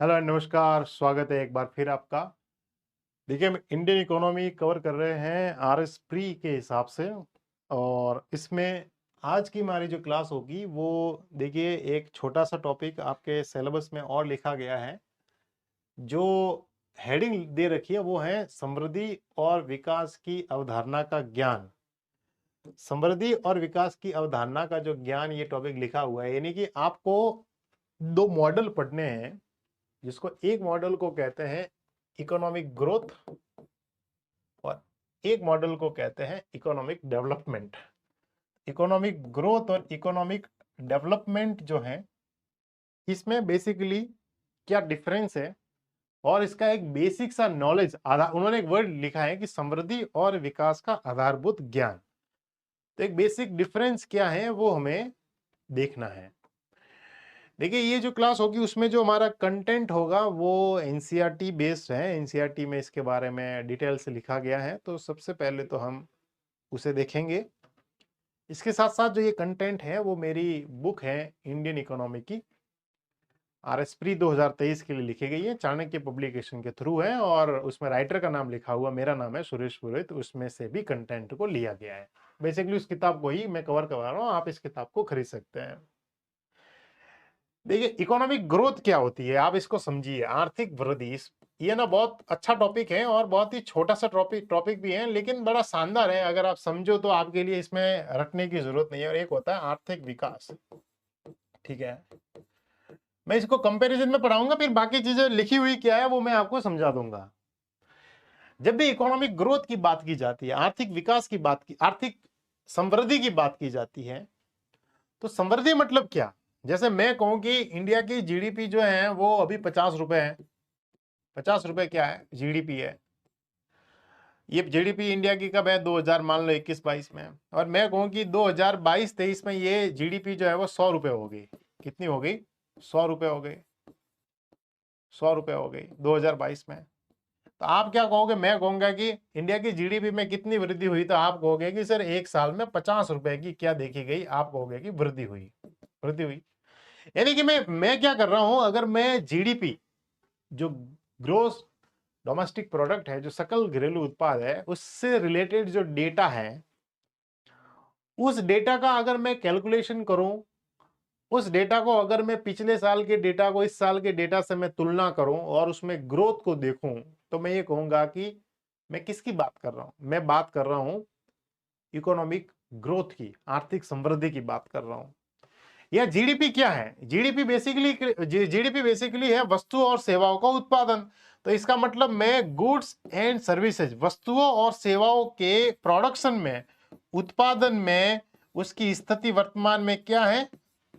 Hello नमस्कार, स्वागत है एक बार फिर आपका। देखिए, हम इंडियन इकोनॉमी कवर कर रहे हैं आरएस प्री के हिसाब से। और इसमें आज की हमारी जो क्लास होगी वो, देखिए, एक छोटा सा टॉपिक आपके सिलेबस में और लिखा गया है। जो हेडिंग दे रखी है वो है समृद्धि और विकास की अवधारणा का ज्ञान। समृद्धि और विकास की अवधारणा का जो ज्ञान, ये टॉपिक लिखा हुआ है। यानी कि आपको दो मॉडल पढ़ने हैं, जिसको एक मॉडल को कहते हैं इकोनॉमिक ग्रोथ और एक मॉडल को कहते हैं इकोनॉमिक डेवलपमेंट। इकोनॉमिक ग्रोथ और इकोनॉमिक डेवलपमेंट जो है, इसमें बेसिकली क्या डिफरेंस है और इसका एक बेसिक सा नॉलेज आधार, उन्होंने एक वर्ड लिखा है कि समृद्धि और विकास का आधारभूत ज्ञान। तो एक बेसिक डिफरेंस क्या है वो हमें देखना है। देखिए, ये जो क्लास होगी उसमें जो हमारा कंटेंट होगा वो एनसीईआरटी बेस्ड है। एनसीईआरटी में इसके बारे में डिटेल से लिखा गया है, तो सबसे पहले तो हम उसे देखेंगे। इसके साथ साथ जो ये कंटेंट है वो मेरी बुक है इंडियन इकोनॉमी की, आरएस प्री 2023 के लिए लिखी गई है, चाणक्य पब्लिकेशन के थ्रू है। और उसमें राइटर का नाम लिखा हुआ, मेरा नाम है सुरेश पुरोहित, उसमें से भी कंटेंट को लिया गया है। बेसिकली उस किताब को ही मैं कवर करवा रहा हूँ, आप इस किताब को खरीद सकते हैं। देखिए, इकोनॉमिक ग्रोथ क्या होती है आप इसको समझिए। आर्थिक वृद्धि, ये ना बहुत अच्छा टॉपिक है और बहुत ही छोटा सा टॉपिक भी है, लेकिन बड़ा शानदार है। अगर आप समझो तो आपके लिए इसमें रटने की जरूरत नहीं है। और एक होता है आर्थिक विकास, ठीक है। मैं इसको कंपैरिजन में पढ़ाऊंगा, फिर बाकी चीजें लिखी हुई क्या है वो मैं आपको समझा दूंगा। जब भी इकोनॉमिक ग्रोथ की बात की जाती है, आर्थिक विकास की बात की, आर्थिक समृद्धि की बात की जाती है, तो समृद्धि मतलब क्या। जैसे मैं कहूं कि इंडिया की जीडीपी जो है वो अभी 50 रुपए है। 50 रुपए क्या है, जीडीपी है। ये जीडीपी इंडिया की कब है, 2000 मान लो 21-22 में। और मैं कहूं कि 2022-23 में ये जीडीपी जो है वो 100 रुपए हो गई। कितनी हो गई, 100 रुपए हो गई। 100 रुपए हो गई 2022 में। तो आप क्या कहोगे, मैं कहूंगा कि इंडिया की जीडीपी में कितनी वृद्धि हुई, तो आप कहोगे कि सर एक साल में 50 रुपए की क्या देखी गई, आप कहोगे कि वृद्धि हुई। वृद्धि हुई, यानी कि मैं क्या कर रहा हूं, अगर मैं जीडीपी, जो ग्रोस डोमेस्टिक प्रोडक्ट है, जो सकल घरेलू उत्पाद है, उससे रिलेटेड जो डेटा है, उस डेटा का अगर मैं कैलकुलेशन करूं, उस डेटा को अगर मैं पिछले साल के डेटा को इस साल के डेटा से मैं तुलना करूं और उसमें ग्रोथ को देखूं, तो मैं ये कहूंगा कि मैं किसकी बात कर रहा हूं, मैं बात कर रहा हूं इकोनॉमिक ग्रोथ की, आर्थिक समृद्धि की बात कर रहा हूं। या जीडीपी क्या है, जीडीपी बेसिकली है वस्तु और सेवाओं का उत्पादन। तो इसका मतलब मैं गुड्स एंड सर्विसेज, वस्तुओं और सेवाओं के प्रोडक्शन में, उत्पादन में उसकी स्थिति वर्तमान में क्या है,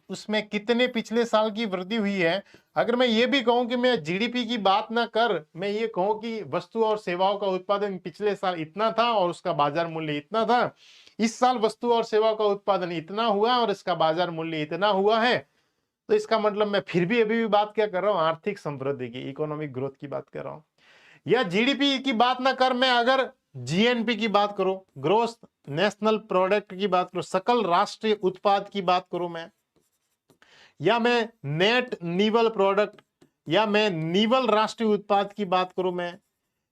उसमें कितने पिछले साल की वृद्धि हुई है। अगर मैं ये भी कहूं कि मैं जीडीपी की बात ना कर, मैं ये कहूं कि वस्तु और सेवाओं का उत्पादन पिछले साल इतना था और उसका बाजार मूल्य इतना था, इस साल वस्तु और सेवा का उत्पादन इतना हुआ और इसका बाजार मूल्य इतना हुआ है, तो इसका मतलब मैं फिर भी अभी भी बात क्या कर रहा हूं, आर्थिक समृद्धि की, इकोनॉमिक ग्रोथ की बात कर रहा हूं। या जीडीपी की बात ना कर, मैं अगर जीएनपी की बात करूं, ग्रोस नेशनल प्रोडक्ट की बात करूं, सकल राष्ट्रीय उत्पाद की बात करूं मैं, या मैं नेट नीवल प्रोडक्ट, या मैं नीवल राष्ट्रीय उत्पाद की बात करूं मैं,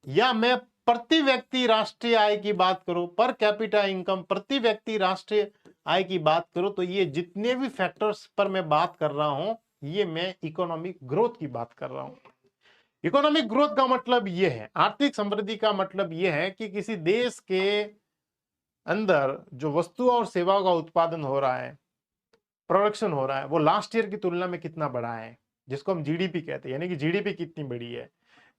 या मैं प्रति व्यक्ति राष्ट्रीय आय की बात करूं, पर कैपिटा इनकम, प्रति व्यक्ति राष्ट्रीय आय की बात करूं, तो ये जितने भी फैक्टर्स पर मैं बात कर रहा हूं, ये मैं इकोनॉमिक ग्रोथ की बात कर रहा हूं। इकोनॉमिक ग्रोथ का मतलब ये है, आर्थिक समृद्धि का मतलब ये है कि किसी देश के अंदर जो वस्तु और सेवाओं का उत्पादन हो रहा है, प्रोडक्शन हो रहा है, वो लास्ट ईयर की तुलना में कितना बड़ा है, जिसको हम जीडीपी कहते हैं। यानी कि जीडीपी कितनी बड़ी है,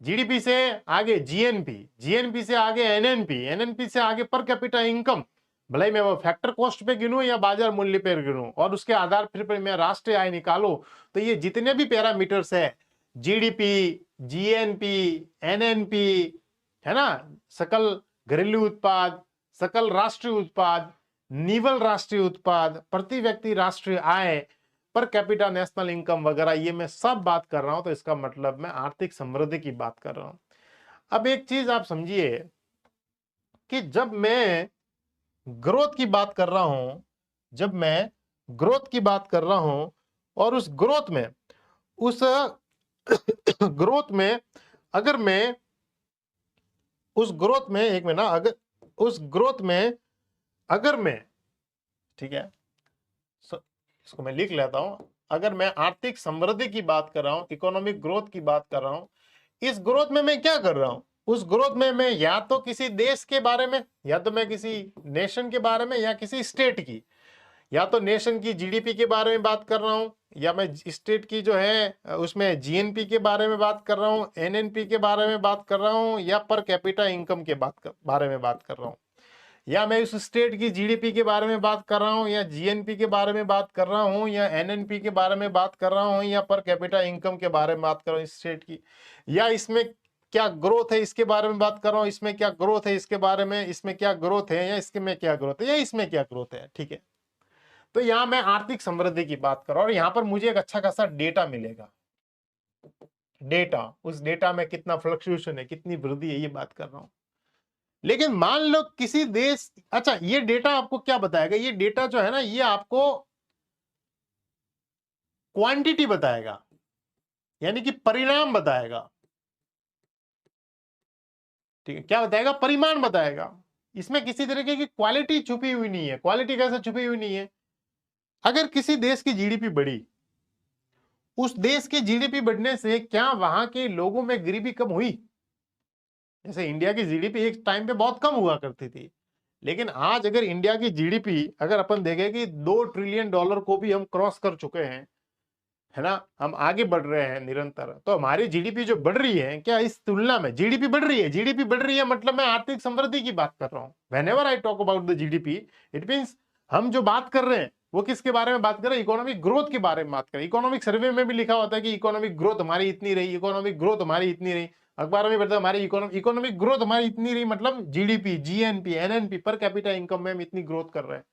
जीडीपी से आगे जीएनपी, जीएनपी से आगे एनएनपी, एनएनपी से आगे पर कैपिटा इनकम, भले ही मैं वो फैक्टर कॉस्ट पे गिनूं या बाजार मूल्य पे गिनूं, और उसके आधार पर मैं राष्ट्रीय आय निकालूं, तो ये जितने भी पैरामीटर्स है, जीडीपी, जीएनपी, एनएनपी, है ना, सकल घरेलू उत्पाद, सकल राष्ट्रीय उत्पाद, निवल राष्ट्रीय उत्पाद, प्रति व्यक्ति राष्ट्रीय आय, पर कैपिटा नेशनल इनकम वगैरह, ये मैं सब बात कर रहा हूं, तो इसका मतलब मैं आर्थिक समृद्धि की बात कर रहा हूं। अब एक चीज आप समझिए कि जब मैं ग्रोथ की बात कर रहा हूं, जब मैं ग्रोथ की बात कर रहा हूं, और उस ग्रोथ में, उस ग्रोथ में अगर मैं उस ग्रोथ में एक मिनट ना, अगर उस ग्रोथ में अगर मैं, ठीक है, इसको मैं लिख लेता हूं, अगर मैं आर्थिक समृद्धि की बात कर रहा हूं, इकोनॉमिक ग्रोथ की बात कर रहा हूं, इस ग्रोथ में मैं क्या कर रहा हूं? उस ग्रोथ में मैं या तो किसी देश के बारे में, या तो मैं किसी नेशन के बारे में, या किसी स्टेट की, या तो नेशन की जीडीपी के बारे में बात कर रहा हूं, या मैं स्टेट की जो है उसमें जीएनपी के बारे में बात कर रहा हूं, एनएनपी के बारे में बात कर रहा हूं, या पर कैपिटा इनकम के बारे में बात कर रहा हूं, या मैं उस स्टेट की जीडीपी के बारे में बात कर रहा हूं, या जीएनपी के बारे में बात कर रहा हूं, या एनएनपी के बारे में बात कर रहा हूं, या पर कैपिटा इनकम के बारे में बात कर रहा हूं स्टेट की, या इसमें क्या ग्रोथ है इसके बारे में बात कर रहा हूं, इसमें क्या ग्रोथ है इसके बारे में, इसमें क्या ग्रोथ है, या इसके में क्या ग्रोथ है, या इसमें क्या ग्रोथ है, ठीक है। तो यहां मैं आर्थिक समृद्धि की बात कर रहा हूं और यहां पर मुझे एक अच्छा खासा डेटा मिलेगा। डेटा, उस डेटा में कितना फ्लक्चुएशन है, कितनी वृद्धि है, ये बात कर रहा हूं। लेकिन मान लो किसी देश, अच्छा ये डेटा आपको क्या बताएगा? ये डेटा जो है ना, ये आपको क्वांटिटी बताएगा, यानी कि परिणाम बताएगा, ठीक है। क्या बताएगा? परिमाण बताएगा। इसमें किसी तरीके की क्वालिटी छुपी हुई नहीं है। क्वालिटी कैसे छुपी हुई नहीं है? अगर किसी देश की जीडीपी बढ़ी, उस देश की जीडीपी बढ़ने से क्या वहां के लोगों में गरीबी कम हुई? जैसे इंडिया की जीडीपी एक टाइम पे बहुत कम हुआ करती थी, लेकिन आज अगर इंडिया की जीडीपी अगर अपन देखें कि $2 ट्रिलियन को भी हम क्रॉस कर चुके हैं, है ना, हम आगे बढ़ रहे हैं निरंतर, तो हमारी जीडीपी जो बढ़ रही है, क्या इस तुलना में जीडीपी बढ़ रही है? जीडीपी बढ़ रही है मतलब मैं आर्थिक समृद्धि की बात कर रहा हूं। Whenever I talk about the GDP, it means हम जो बात कर रहे हैं वो किसके बारे में बात कर रहे हैं? इकोनॉमिक ग्रोथ के बारे में बात कर रहे हैं। इकोनॉमिक सर्वे में भी लिखा होता है कि इकोनॉमिक ग्रोथ हमारी इतनी रही, इकोनॉमिक ग्रोथ हमारी इतनी रही। अखबार में पढ़ता है हमारी इकोनॉमिक ग्रोथ हमारी इतनी रही, मतलब GDP, GNP, NNP, per capita income में हम इतनी ग्रोथ कर रहे हैं।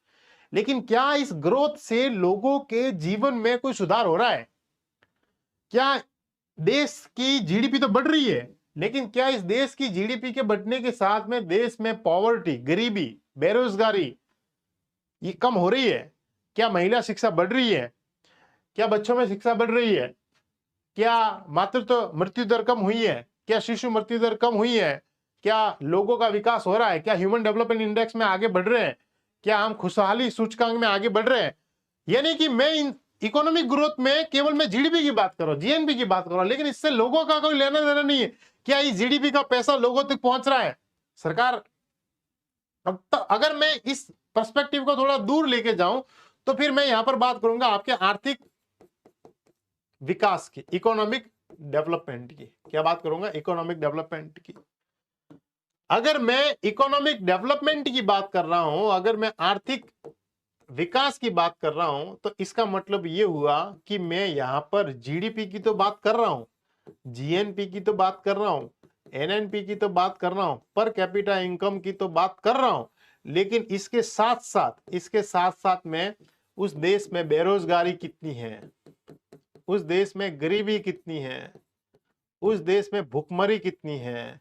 लेकिन क्या इस ग्रोथ से लोगों के जीवन में कोई सुधार हो रहा है? क्या देश की जीडीपी तो बढ़ रही है, लेकिन क्या इस देश की जीडीपी के बढ़ने के साथ में देश में पॉवर्टी, गरीबी, बेरोजगारी ये कम हो रही है? क्या महिला शिक्षा बढ़ रही है? क्या बच्चों में शिक्षा बढ़ रही है? क्या मातृत्व मृत्यु दर कम हुई है? क्या शिशु मृत्यु दर कम हुई है? क्या लोगों का विकास हो रहा है? क्या ह्यूमन डेवलपमेंट इंडेक्स में आगे बढ़ रहे हैं? क्या हम खुशहाली सूचकांक में आगे बढ़ रहे हैं? यानी कि मैं इन इकोनॉमिक ग्रोथ में केवल मैं जीडीपी की बात कर रहा हूं, जीएनपी की बात कर रहा हूं, लेकिन इससे लोगों का कोई लेना देना नहीं है। क्या इस जीडीपी का पैसा लोगों तक पहुंच रहा है? सरकार, अब तो अगर मैं इस पर्सपेक्टिव को थोड़ा दूर लेके जाऊं तो फिर मैं यहां पर बात करूंगा आपके आर्थिक विकास की, इकोनॉमिक डेवलपमेंट की। क्या बात करूंगा? इकोनॉमिक डेवलपमेंट की। अगर मैं इकोनॉमिक डेवलपमेंट की बात कर रहा हूं, अगर मैं आर्थिक विकास की बात कर रहा हूं, तो इसका मतलब यह हुआ कि मैं यहां पर जीडीपी की तो बात कर रहा हूं, जीएनपी की तो बात कर रहा हूं, एनएनपी की तो बात कर रहा हूं, पर कैपिटा इनकम की तो बात कर रहा हूं, लेकिन इसके साथ साथ में उस देश में बेरोजगारी कितनी है, उस देश में गरीबी कितनी है, उस देश में भुखमरी कितनी है,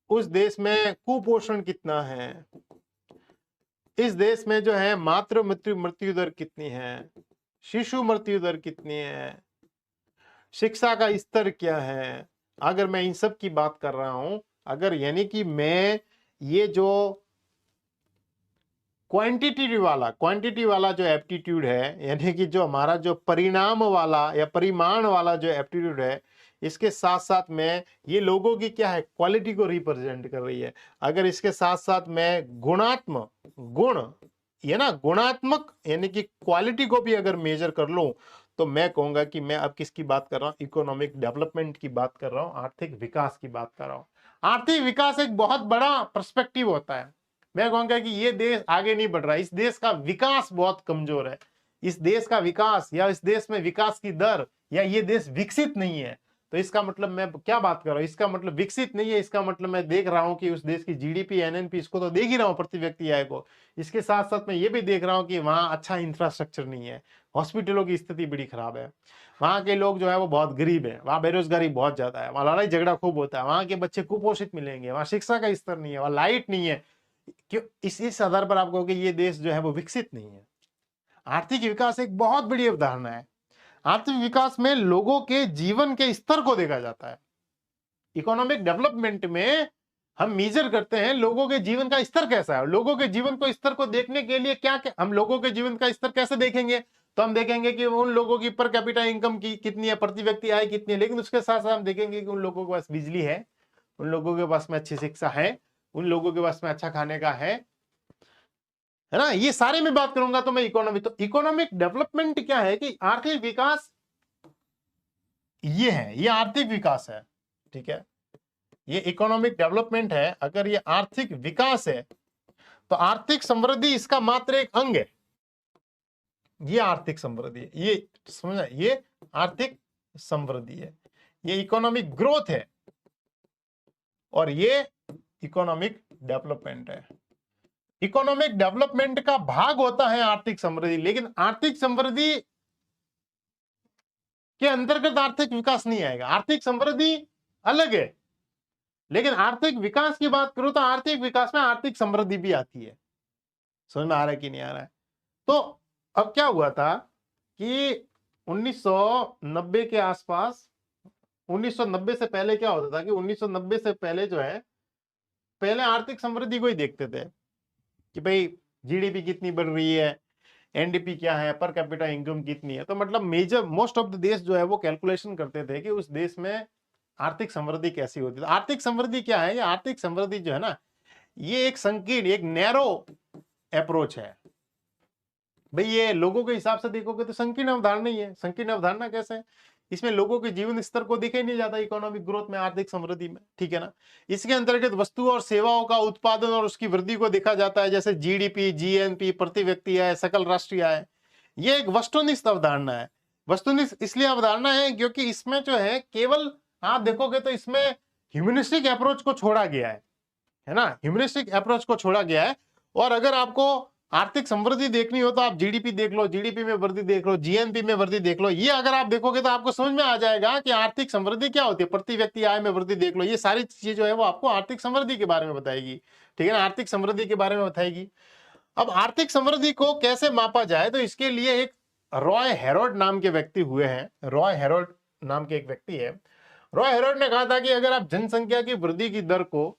उस देश में कुपोषण कितना है, इस देश में जो है मातृ मृत्यु दर कितनी है, शिशु मृत्यु दर कितनी है, शिक्षा का स्तर क्या है। अगर मैं इन सब की बात कर रहा हूं, अगर यानी कि मैं ये जो क्वांटिटी वाला जो एप्टीट्यूड है, यानी कि जो हमारा जो परिणाम वाला या परिमाण वाला जो एप्टीट्यूड है, इसके साथ साथ में ये लोगों की क्या है, क्वालिटी को रिप्रेजेंट कर रही है। अगर इसके साथ साथ में गुणात्मक गुण, ये ना गुणात्मक यानी कि क्वालिटी को भी अगर मेजर कर लूं, तो मैं कहूंगा कि मैं अब किसकी बात कर रहा हूं? इकोनॉमिक डेवलपमेंट की बात कर रहा हूं, आर्थिक विकास की बात कर रहा हूं। आर्थिक विकास एक बहुत बड़ा पर्सपेक्टिव होता है। मैं कहूंगा कि ये देश आगे नहीं बढ़ रहा है, इस देश का विकास बहुत कमजोर है, इस देश का विकास या इस देश में विकास की दर, या ये देश विकसित नहीं है। तो इसका मतलब मैं क्या बात कर रहा हूं? इसका मतलब विकसित नहीं है, इसका मतलब मैं देख रहा हूं कि उस देश की जीडीपी, एनएनपी, इसको तो देख ही रहा हूं प्रति व्यक्ति आय को। इसके साथ साथ मैं ये भी देख रहा हूं कि वहां अच्छा इंफ्रास्ट्रक्चर नहीं है, हॉस्पिटलों की स्थिति बड़ी खराब है, वहां के लोग जो है वो बहुत गरीब है, वहां बेरोजगारी बहुत ज्यादा है, वहां लड़ाई झगड़ा खूब होता है, वहां के बच्चे कुपोषित मिलेंगे, वहां शिक्षा का स्तर नहीं है, वहां लाइट नहीं है। क्यों? इस आधार पर आप कहोगे ये देश जो है वो विकसित नहीं है। आर्थिक विकास एक बहुत बड़ी अवधारणा है। आर्थिक विकास में लोगों के जीवन के स्तर को देखा जाता है। इकोनॉमिक डेवलपमेंट में हम मेजर करते हैं लोगों के जीवन का स्तर कैसा है। लोगों के जीवन को स्तर को देखने के लिए क्या हम लोगों के जीवन का स्तर कैसे देखेंगे, तो हम देखेंगे कि उन लोगों की पर कैपिटा इनकम की कितनी है, प्रति व्यक्ति आय कितनी है, लेकिन उसके साथ साथ हम देखेंगे कि उन लोगों के पास बिजली है, उन लोगों के पास में अच्छी शिक्षा है, उन लोगों के पास में अच्छा खाने का है ना। ये सारे में बात करूंगा तो मैं इकोनॉमी, तो इकोनॉमिक डेवलपमेंट क्या है कि आर्थिक विकास ये है, ये आर्थिक विकास है, ठीक है। ये इकोनॉमिक डेवलपमेंट है। अगर ये आर्थिक विकास है तो आर्थिक समृद्धि इसका मात्र एक अंग है। ये आर्थिक समृद्धि है, ये समझना, ये आर्थिक समृद्धि है, ये इकोनॉमिक ग्रोथ है और ये इकोनॉमिक डेवलपमेंट है। इकोनॉमिक डेवलपमेंट का भाग होता है आर्थिक समृद्धि, लेकिन आर्थिक समृद्धि के अंतर्गत आर्थिक विकास नहीं आएगा। आर्थिक समृद्धि अलग है, लेकिन आर्थिक विकास की बात करूं तो आर्थिक विकास में आर्थिक समृद्धि भी आती है। समझ में आ रहा है कि नहीं आ रहा है? तो अब क्या हुआ था कि 1990 के आसपास, 1990 से पहले क्या होता था कि 1990 से पहले जो है, पहले आर्थिक समृद्धि को ही देखते थे कि भाई जीडीपी कितनी बढ़ रही है, एनडीपी क्या है, पर कैपिटा इनकम कितनी है। तो मतलब मेजर मोस्ट ऑफ द देश जो है वो कैलकुलेशन करते थे कि उस देश में आर्थिक समृद्धि कैसी होती है। तो आर्थिक समृद्धि क्या है? ये आर्थिक समृद्धि जो है ना, ये एक संकीर्ण, एक नैरो अप्रोच है भाई। ये लोगों के हिसाब से देखोगे तो संकीर्ण अवधारणा ही है। संकीर्ण अवधारणा कैसे है? इसमें लोगों के जीवन स्तर को देखा ही नहीं जाता इकोनॉमिक ग्रोथ में, आर्थिक समृद्धि में, ठीक है ना। इसके अंतर्गत वस्तु और सेवाओं का उत्पादन और उसकी वृद्धि को देखा जाता है, जैसे जीडीपी, जीएनपी, प्रति व्यक्ति आय, सकल राष्ट्रीय आय। ये एक वस्तुनिष्ठ अवधारणा है। वस्तुनिष्ठ इसलिए अवधारणा है क्योंकि इसमें जो है केवल आप देखोगे तो इसमें ह्यूमनिस्टिक अप्रोच को छोड़ा गया है ना, ह्यूमनिस्टिक अप्रोच को छोड़ा गया है। और अगर आपको आर्थिक समृद्धि देखनी हो तो आप जीडीपी देख लो, जीडीपी में वृद्धि देख लो, जीएनपी में वृद्धि देख लो। ये अगर आप देखोगे तो आपको समझ में आ जाएगा कि आर्थिक समृद्धि क्या होती है। प्रति व्यक्ति आय में वृद्धि देख लो, ये सारी चीजें जो है वो आपको आर्थिक समृद्धि के बारे में बताएगी, ठीक है ना, आर्थिक समृद्धि के बारे में बताएगी। अब आर्थिक समृद्धि को कैसे मापा जाए, तो इसके लिए एक रॉय हेरोल्ड नाम के व्यक्ति हुए हैं। रॉय हेरोल्ड नाम के एक व्यक्ति है। रॉय हेरोल्ड ने कहा था कि अगर आप जनसंख्या की वृद्धि की दर को,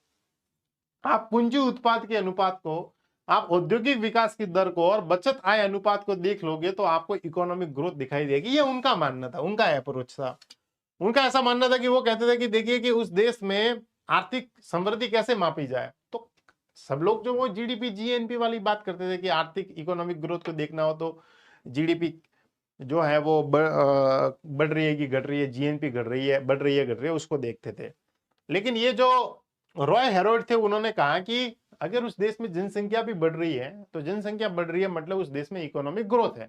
आप पूंजी उत्पाद के अनुपात को, आप औद्योगिक विकास की दर को और बचत आय अनुपात को देख लोगे तो आपको इकोनॉमिक ग्रोथ दिखाई देगी। ये उनका मानना था, उनका अप्रोच था। उनका ऐसा मानना था कि वो कहते थे कि देखिए कि उस देश में आर्थिक समृद्धि कैसे मापी जाए। तो सब लोग जो वो जीडीपी, जीएनपी वाली बात करते थे कि आर्थिक इकोनॉमिक ग्रोथ को देखना हो तो जीडीपी जो है वो बढ़ रही है कि घट रही है, जीएनपी घट रही है, बढ़ रही है, घट रही है, उसको देखते थे। लेकिन ये जो रॉय हेरोल्ड थे, उन्होंने कहा कि अगर उस देश में जनसंख्या भी बढ़ रही है तो जनसंख्या बढ़ रही है मतलब उस देश में इकोनॉमिक ग्रोथ है।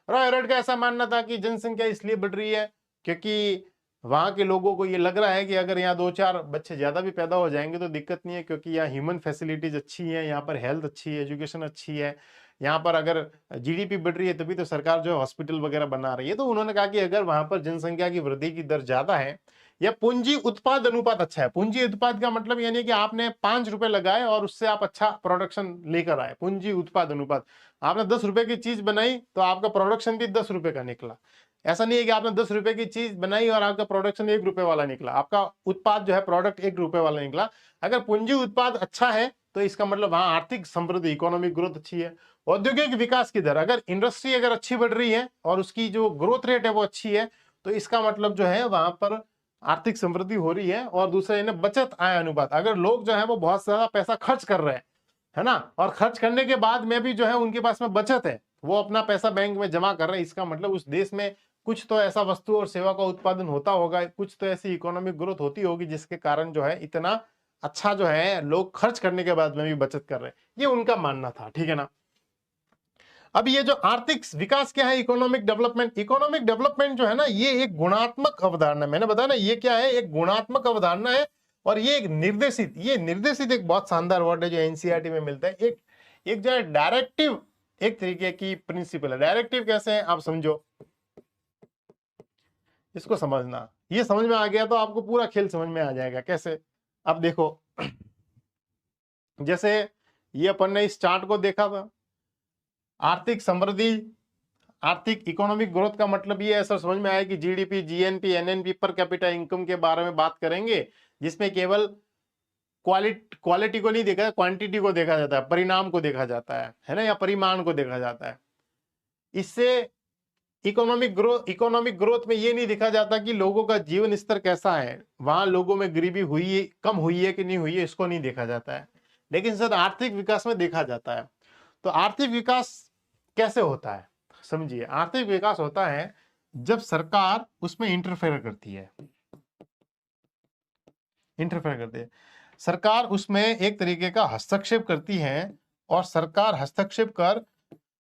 रॉय हेरोल्ड का ऐसा मानना था कि जनसंख्या इसलिए बढ़ रही है क्योंकि वहां के लोगों को ये लग रहा है कि अगर यहाँ 2-4 बच्चे ज्यादा भी पैदा हो जाएंगे तो दिक्कत नहीं है, क्योंकि यहाँ ह्यूमन फैसिलिटीज अच्छी है, यहाँ पर हेल्थ अच्छी है, एजुकेशन अच्छी है, यहाँ पर अगर जीडीपी बढ़ रही है तभी तो सरकार जो है हॉस्पिटल वगैरह बना रही है। तो उन्होंने कहा कि अगर वहां पर जनसंख्या की वृद्धि की दर ज्यादा है या पूंजी उत्पाद अनुपात अच्छा है। पूंजी उत्पाद का मतलब यानी कि आपने 5 रुपए लगाए और उससे आप अच्छा प्रोडक्शन लेकर आए, पूंजी उत्पाद अनुपात। आपने 10 रुपए की चीज बनाई तो आपका प्रोडक्शन भी 10 रुपए का निकला। ऐसा नहीं है कि आपने 10 रुपए की चीज बनाई और आपका प्रोडक्शन 1 रुपए वाला निकला, आपका उत्पाद जो है प्रोडक्ट 1 रुपए वाला निकला। अगर पूंजी उत्पाद अच्छा है तो इसका मतलब वहां आर्थिक समृद्धि, इकोनॉमिक ग्रोथ अच्छी है। औद्योगिक विकास की दर, अगर इंडस्ट्री अगर अच्छी बढ़ रही है और उसकी जो ग्रोथ रेट है वो अच्छी है तो इसका मतलब जो है वहां पर आर्थिक समृद्धि हो रही है। और दूसरा है ना बचत आय अनुपात, अगर लोग जो है वो बहुत ज्यादा पैसा खर्च कर रहे हैं, है ना, और खर्च करने के बाद में भी जो है उनके पास में बचत है, वो अपना पैसा बैंक में जमा कर रहे हैं, इसका मतलब उस देश में कुछ तो ऐसा वस्तु और सेवा का उत्पादन होता होगा, कुछ तो ऐसी इकोनॉमिक ग्रोथ होती होगी जिसके कारण जो है इतना अच्छा जो है लोग खर्च करने के बाद में भी बचत कर रहे हैं। ये उनका मानना था, ठीक है ना। अब ये जो आर्थिक विकास क्या है, इकोनॉमिक डेवलपमेंट, इकोनॉमिक डेवलपमेंट जो है ना ये एक गुणात्मक अवधारणा, मैंने बताया ना ये क्या है, एक गुणात्मक अवधारणा है। और ये एक निर्देशित, ये निर्देशित एक बहुत शानदार वर्ड है जो एनसीईआरटी में मिलता है। एक जो है डायरेक्टिव, एक तरीके की प्रिंसिपल है। डायरेक्टिव कैसे है आप समझो, इसको समझना, ये समझ में आ गया तो आपको पूरा खेल समझ में आ जाएगा कैसे। अब देखो जैसे ये अपन ने इस चार्ट को देखा था, आर्थिक समृद्धि आर्थिक इकोनॉमिक ग्रोथ का मतलब ये है सर, समझ में आया कि GDP, GNP, NNP, per capita income के बारे में बात करेंगे, जिसमें केवल क्वालिटी को नहीं देखा, क्वांटिटी को देखा जाता है, परिणाम को देखा जाता है ना, या परिमाण को देखा जाता है। इससे इकोनॉमिक ग्रोथ में ये नहीं देखा जाता कि लोगों का जीवन स्तर कैसा है, वहां लोगों में गरीबी हुई, कम हुई है कि नहीं हुई है, इसको नहीं देखा जाता है। लेकिन सर आर्थिक विकास में देखा जाता है। तो आर्थिक विकास कैसे होता है, समझिए। आर्थिक विकास होता है जब सरकार उसमें इंटरफेयर करती है, सरकार उसमें एक तरीके का हस्तक्षेप करती है, और सरकार हस्तक्षेप कर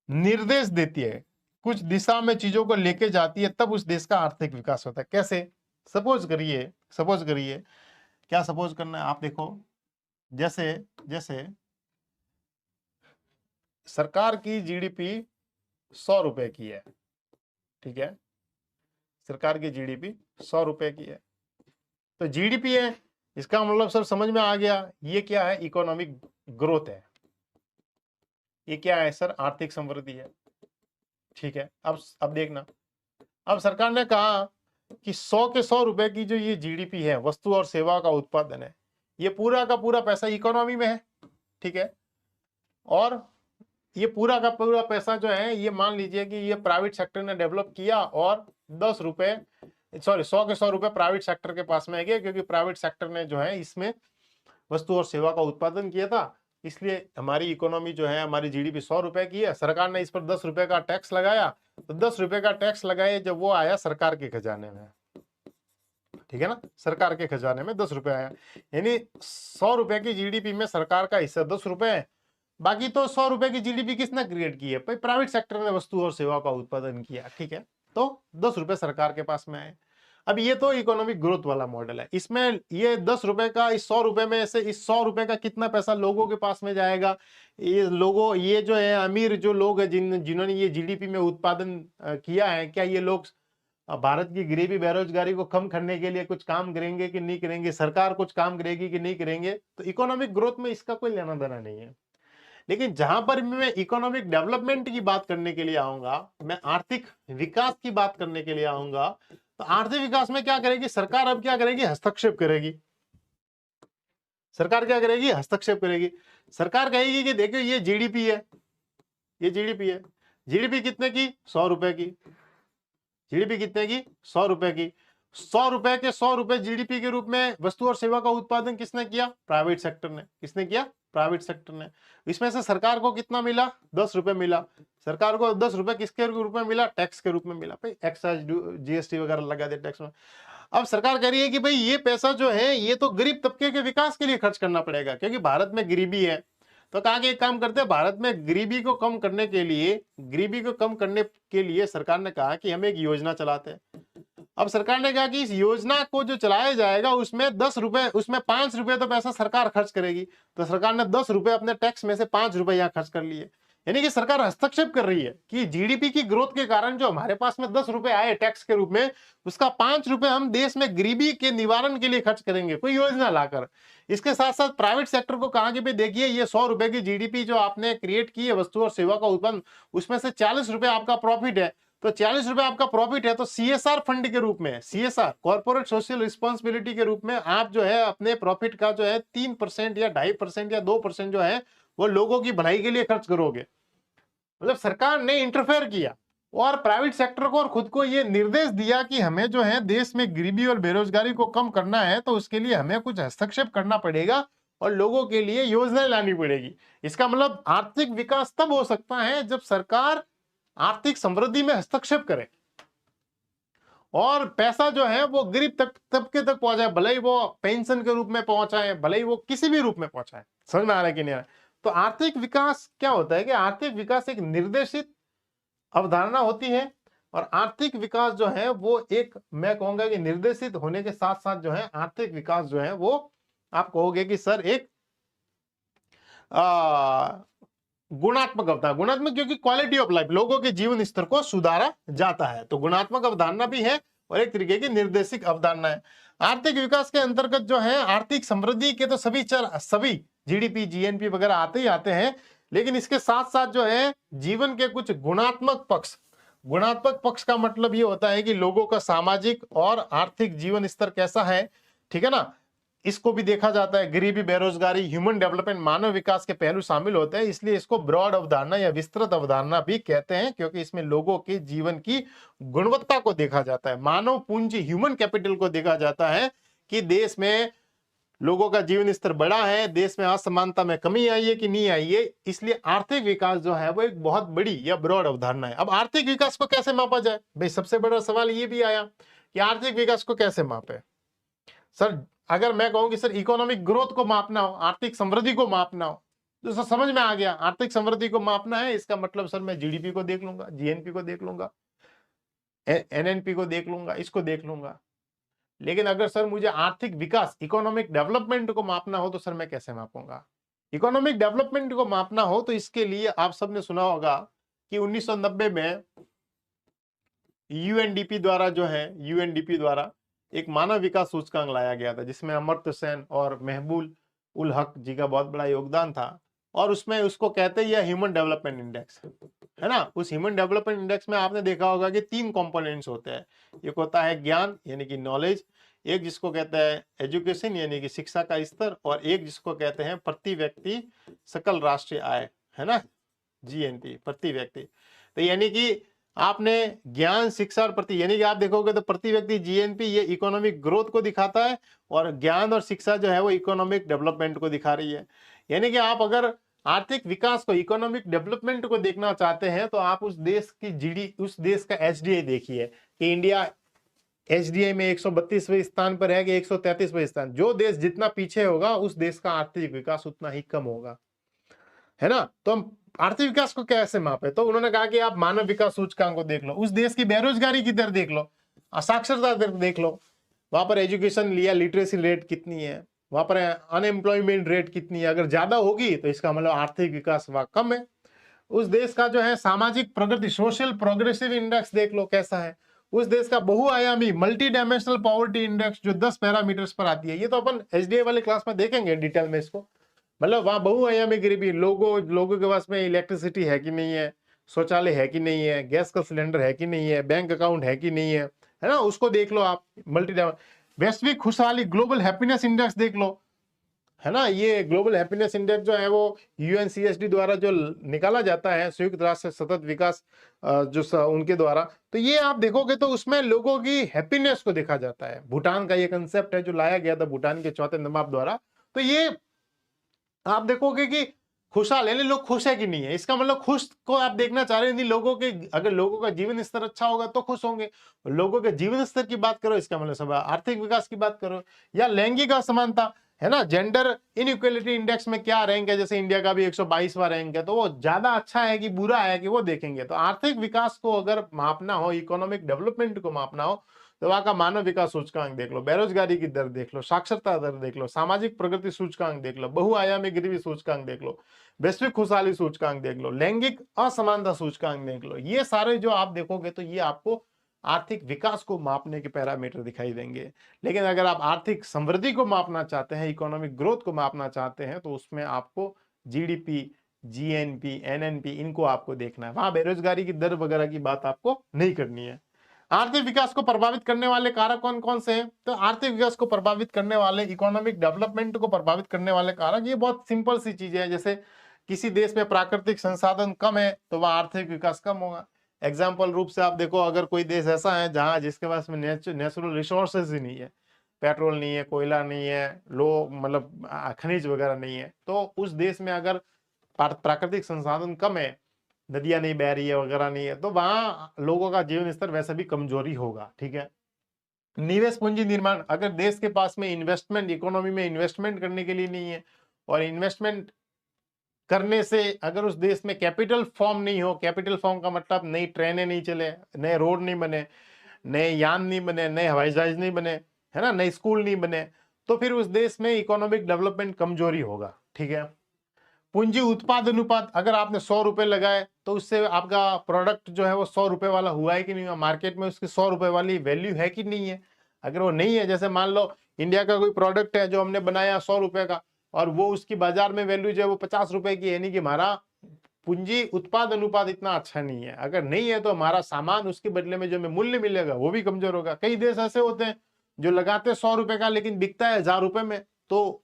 निर्देश देती है, कुछ दिशा में चीजों को लेके जाती है, तब उस देश का आर्थिक विकास होता है। कैसे? सपोज करिए क्या सपोज करना है, आप देखो, जैसे सरकार की जीडीपी 100 रुपए की है, ठीक है, सरकार की जीडीपी 100 रुपए की है, तो जीडीपी है, इसका मतलब सर समझ में आ गया, ये क्या है, इकोनॉमिक ग्रोथ है, ये क्या है सर, आर्थिक समृद्धि है, ठीक है। अब देखना, अब सरकार ने कहा कि 100 के 100 रुपए की जो ये जीडीपी है, वस्तु और सेवा का उत्पादन है, ये पूरा का पूरा पैसा इकोनॉमी में है, ठीक है, और ये पूरा का पूरा पैसा जो है, ये मान लीजिए कि ये प्राइवेट सेक्टर ने डेवलप किया, और 100 के 100 रुपए प्राइवेट सेक्टर के पास में गए, क्योंकि प्राइवेट सेक्टर ने जो है इसमें वस्तु और सेवा का उत्पादन किया था, इसलिए हमारी इकोनॉमी जो है, हमारी जीडीपी 100 रुपए की है। सरकार ने इस पर 10 रुपए का टैक्स लगाया, तो 10 रुपए का टैक्स लगाए जब वो आया सरकार के खजाने में, ठीक है ना, सरकार के खजाने में 10 रुपए आया, यानी 100 रुपए की जीडीपी में सरकार का हिस्सा 10 रुपए है। बाकी तो 100 रुपए की जीडीपी किसने क्रिएट की है भाई, प्राइवेट सेक्टर ने वस्तु और सेवा का उत्पादन किया, ठीक है, तो 10 रुपए सरकार के पास में आए। अब ये तो इकोनॉमिक ग्रोथ वाला मॉडल है, इसमें ये 10 रुपए का, इस 100 रुपए में से इस 100 रुपए का कितना पैसा लोगों के पास में जाएगा, ये जो है अमीर जो लोग हैं, जिन्होंने ये जीडीपी में उत्पादन किया है, क्या ये लोग भारत की गरीबी बेरोजगारी को कम करने के लिए कुछ काम करेंगे कि नहीं करेंगे, सरकार कुछ काम करेगी कि नहीं करेंगे, तो इकोनॉमिक ग्रोथ में इसका कोई लेना देना नहीं है। लेकिन जहां पर मैं इकोनॉमिक डेवलपमेंट की बात करने के लिए आऊंगा, मैं आर्थिक विकास की बात करने के लिए आऊंगा, तो आर्थिक विकास में क्या करेगी सरकार, अब क्या करेगी, हस्तक्षेप करेगी। सरकार क्या करेगी, हस्तक्षेप करेगी। सरकार कहेगी कि देखो ये जीडीपी है, ये जीडीपी है, जीडीपी कितने की, 100 रुपए की, जीडीपी कितने की, 100 रुपए की, 100 रुपए के 100 रुपए जीडीपी के रूप में वस्तु और सेवा का उत्पादन किसने किया, प्राइवेट सेक्टर ने। किसने किया, प्राइवेट सेक्टर ने। इसमें से सरकार को कितना मिला, 10 रुपए मिला। सरकार को 10 रुपए किसके रूप में मिला, टैक्स के रूप में मिला, भाई एक्साइज जीएसटी वगैरह लगा दे टैक्स में। अब सरकार कह रही है कि भाई ये पैसा जो है, ये तो गरीब तबके के विकास के लिए खर्च करना पड़ेगा, क्योंकि भारत में गरीबी है। तो कहा कि एक काम करते हैं, भारत में गरीबी को कम करने के लिए सरकार ने कहा कि हम एक योजना चलाते हैं। अब सरकार ने कहा कि इस योजना को जो चलाया जाएगा, उसमें 10 रुपए, उसमें 5 रुपए तो पैसा सरकार खर्च करेगी। तो सरकार ने 10 रुपए अपने टैक्स में से 5 रुपए यहाँ खर्च कर लिए। यानी कि सरकार हस्तक्षेप कर रही है कि जीडीपी की ग्रोथ के कारण जो हमारे पास में 10 रुपए आए टैक्स के रूप में, उसका 5 रुपए हम देश में गरीबी के निवारण के लिए खर्च करेंगे, कोई योजना लाकर। इसके साथ साथ प्राइवेट सेक्टर को कहा कि भाई देखिए, ये 100 रुपए की जीडीपी जो आपने क्रिएट की है, वस्तु और सेवा का उत्पन्न, उसमें से 40 रुपए आपका प्रॉफिट है। तो 40 रुपए आपका प्रॉफिट है, तो सीएसआर फंड के रूप में, सीएसआर कॉर्पोरेट सोशल रिस्पॉन्सिबिलिटी के रूप में आप जो है अपने प्रॉफिट का जो है 3% या 2.5% या 2% जो है वो लोगों की भलाई के लिए खर्च करोगे। मतलब सरकार ने इंटरफेयर किया और प्राइवेट सेक्टर को और खुद को ये निर्देश दिया कि हमें जो है देश में गरीबी और बेरोजगारी को कम करना है, तो उसके लिए हमें कुछ हस्तक्षेप करना पड़ेगा और लोगों के लिए योजनाएं लानी पड़ेगी। इसका मतलब आर्थिक विकास तब हो सकता है जब सरकार आर्थिक समृद्धि में हस्तक्षेप करे और पैसा जो है वो गरीब तबके तक पहुंचाए, भले ही वो पेंशन के रूप में पहुंचाए, भले ही वो किसी भी रूप में पहुंचाए। समझ में आ रहा है कि नहीं आ रहा है? तो आर्थिक विकास क्या होता है कि आर्थिक विकास एक निर्देशित अवधारणा होती है, और आर्थिक विकास जो है वो एक, मैं कहूंगा कि निर्देशित होने के साथ साथ जो है आर्थिक विकास जो है वो आप कहोगे कि सर एक गुणात्मक अवधारणा, गुणात्मक क्योंकि क्वालिटी ऑफ लाइफ, लोगों के जीवन स्तर को सुधारा जाता है, तो गुणात्मक अवधारणा भी है और एक तरीके की निर्देशिक अवधारणा है। आर्थिक विकास के अंतर्गत जो है आर्थिक समृद्धि के तो सभी जीडीपी जीएनपी वगैरह आते ही आते हैं, लेकिन इसके साथ साथ जो है जीवन के कुछ गुणात्मक पक्ष, गुणात्मक पक्ष का मतलब ये होता है कि लोगों का सामाजिक और आर्थिक जीवन स्तर कैसा है, ठीक है ना, इसको भी देखा जाता है। गरीबी, बेरोजगारी, ह्यूमन डेवलपमेंट, मानव विकास के पहलू शामिल होते हैं, इसलिए इसको ब्रॉड अवधारणा या विस्तृत अवधारणा भी कहते हैं, क्योंकि इसमें लोगों के जीवन की गुणवत्ता को देखा जाता है, मानव पूंजी, ह्यूमन कैपिटल को देखा जाता है कि देश में लोगों का जीवन स्तर बढ़ा है, देश में असमानता में कमी आई है कि नहीं आई है। इसलिए आर्थिक विकास जो है वो एक बहुत बड़ी या ब्रॉड अवधारणा है। अब आर्थिक विकास को कैसे मापा जाए भाई, सबसे बड़ा सवाल ये भी आया कि आर्थिक विकास को कैसे मापे। सर अगर मैं कहूं कि सर इकोनॉमिक ग्रोथ को मापना हो, आर्थिक समृद्धि को मापना हो, तो सर समझ में आ गया, आर्थिक समृद्धि को मापना है, इसका मतलब सर मैं जीडीपी को देख लूंगा, जीएनपी को देख लूंगा, एनएनपी को देख लूंगा, इसको देख लूंगा। लेकिन अगर सर मुझे आर्थिक विकास, इकोनॉमिक डेवलपमेंट को मापना हो तो सर मैं कैसे मापूंगा। इकोनॉमिक डेवलपमेंट को मापना हो तो इसके लिए आप सबने सुना होगा कि 1990 में यूएनडीपी द्वारा जो है, यूएनडीपी द्वारा एक मानव विकास सूचकांक लाया गया था, जिसमें अमर्त्य सेन और महबूब उल हक जी का बहुत बड़ा योगदान था। और उसमें उसको कहते हैं ह्यूमन डेवलपमेंट इंडेक्स, है ना। उस ह्यूमन डेवलपमेंट इंडेक्स में आपने देखा होगा कि 3 कंपोनेंट्स होते हैं। एक होता है ज्ञान यानी कि नॉलेज, एक जिसको कहते हैं एजुकेशन यानी कि शिक्षा का स्तर, और एक जिसको कहते हैं प्रति व्यक्ति सकल राष्ट्रीय आय, है ना, जीएनपी, प्रति व्यक्ति। तो यानी कि आपने ज्ञान, शिक्षा और प्रति, यानी कि आप देखोगे तो प्रति व्यक्ति जीएनपी ये इकोनॉमिक ग्रोथ को दिखाता है, और ज्ञान और शिक्षा जो है वो इकोनॉमिक डेवलपमेंट को दिखा रही है। यानी कि आप अगर आर्थिक विकास को, इकोनॉमिक डेवलपमेंट को देखना चाहते हैं तो आप उस देश की जीडी, उस देश का एचडीआई देखिए कि इंडिया एचडीआई में 132वें स्थान पर है कि 133वें स्थान। जो देश जितना पीछे होगा उस देश का आर्थिक विकास उतना ही कम होगा, है ना। तो हम आर्थिक विकास को कैसे मापे, तो उन्होंने कहा कि आप मानव विकास सूचकांक को देख लो, उस देश की बेरोजगारी की दर देख लो, साक्षरता दर देख लो, वहां पर एजुकेशन लिया, लिटरेसी रेट कितनी है, वहां पर अनएम्प्लॉयमेंट रेट कितनी है। अगर ज्यादा होगी तो इसका मतलब आर्थिक विकास वहां कम है। उस देश का जो है सामाजिक प्रगति, सोशल प्रोग्रेसिव इंडेक्स देख लो कैसा है। उस देश का बहुआयामी मल्टी डायमेंशनल पॉवर्टी इंडेक्स जो 10 पैरामीटर्स पर आती है, ये तो अपन एचडीआई वाले क्लास में देखेंगे डिटेल में इसको। मतलब वहां बहुआयामी गरीबी, लोगों के पास में इलेक्ट्रिसिटी है कि नहीं है, शौचालय है कि नहीं है, गैस का सिलेंडर है कि नहीं है, बैंक अकाउंट है कि नहीं है ना, उसको देख लो आप। वैश्विक खुशहाली, ग्लोबल हैप्पीनेस इंडेक्स देख लो, है ना। ये ग्लोबल हैप्पीनेस इंडेक्स जो है वो यूएनसीएसडी द्वारा जो निकाला जाता है, संयुक्त राष्ट्र सतत विकास जो उनके द्वारा, तो ये आप देखोगे तो उसमें लोगों की हैप्पीनेस को देखा जाता है। भूटान का ये कंसेप्ट है जो लाया गया था भूटान के चौथे नवाब द्वारा। तो ये आप देखोगे कि खुशहाल, यानी लोग खुश है कि नहीं है, इसका मतलब खुश को आप देखना चाह रहे हैं। लोगों के, अगर लोगों का जीवन स्तर अच्छा होगा तो खुश होंगे। लोगों के जीवन स्तर की बात करो, इसका मतलब सब आर्थिक विकास की बात करो। या लैंगिक असमानता, है ना, जेंडर इनइक्वालिटी इंडेक्स में क्या रैंक है, जैसे इंडिया का भी 122वां रैंक है, तो वो ज्यादा अच्छा है कि बुरा है कि वो देखेंगे। तो आर्थिक विकास को अगर मापना हो, इकोनॉमिक डेवलपमेंट को मापना हो, तो वहां का मानव विकास सूचकांक देख लो, बेरोजगारी की दर देख लो, साक्षरता दर देख लो, सामाजिक प्रगति सूचकांक देख लो, बहुआयामी गरीबी सूचकांक देख लो, वैश्विक खुशहाली सूचकांक देख लो, लैंगिक असमानता सूचकांक देख लो। ये सारे जो आप देखोगे तो ये आपको आर्थिक विकास को मापने के पैरामीटर दिखाई देंगे। लेकिन अगर आप आर्थिक समृद्धि को मापना चाहते हैं, इकोनॉमिक ग्रोथ को मापना चाहते हैं, तो उसमें आपको जीडीपी, जीएनपी, एनएनपी, इनको आपको देखना है। वहां बेरोजगारी की दर वगैरह की बात आपको नहीं करनी है। आर्थिक विकास को प्रभावित करने वाले कारक कौन कौन से हैं, तो आर्थिक विकास को प्रभावित करने वाले, इकोनॉमिक डेवलपमेंट को प्रभावित करने वाले कारक, ये बहुत सिंपल सी चीजें हैं। जैसे किसी देश में प्राकृतिक संसाधन कम है तो वह आर्थिक विकास कम होगा। एग्जाम्पल रूप से आप देखो, अगर कोई देश ऐसा है जहां जिसके पास में नेचुरल रिसोर्सेज ही नहीं है, पेट्रोल नहीं है, कोयला नहीं है, मतलब खनिज वगैरह नहीं है, तो उस देश में अगर प्राकृतिक संसाधन कम है, नदियां नहीं बह रही है वगैरह नहीं है, तो वहां लोगों का जीवन स्तर वैसे भी कमजोरी होगा। ठीक है। निवेश पूंजी निर्माण, अगर देश के पास में इन्वेस्टमेंट, इकोनॉमी में इन्वेस्टमेंट करने के लिए नहीं है, और इन्वेस्टमेंट करने से अगर उस देश में कैपिटल फॉर्म नहीं हो, कैपिटल फॉर्म का मतलब नई ट्रेनें नहीं चले, नए रोड नहीं बने, नए यान नहीं बने, नए हवाई जहाज नहीं बने, है ना, नए स्कूल नहीं बने, तो फिर उस देश में इकोनॉमिक डेवलपमेंट कमजोरी होगा। ठीक है। पूंजी उत्पाद अनुपात, अगर आपने 100 रुपए लगाए तो उससे आपका प्रोडक्ट जो है वो 100 रुपए वाला हुआ है कि नहीं हुआ, मार्केट में उसकी 100 रुपए वाली वैल्यू है कि नहीं है। अगर वो नहीं है, जैसे मान लो इंडिया का कोई प्रोडक्ट है जो हमने बनाया 100 रुपए का, और वो उसकी बाजार में वैल्यू जो है वो 50 रुपए की है, यानी कि हमारा पूंजी उत्पाद अनुपात इतना अच्छा नहीं है। अगर नहीं है तो हमारा सामान उसके बदले में जो हमें मूल्य मिलेगा वो भी कमजोर होगा। कई देश ऐसे होते हैं जो लगाते 100 रुपए का लेकिन बिकता है 1000 रुपए में, तो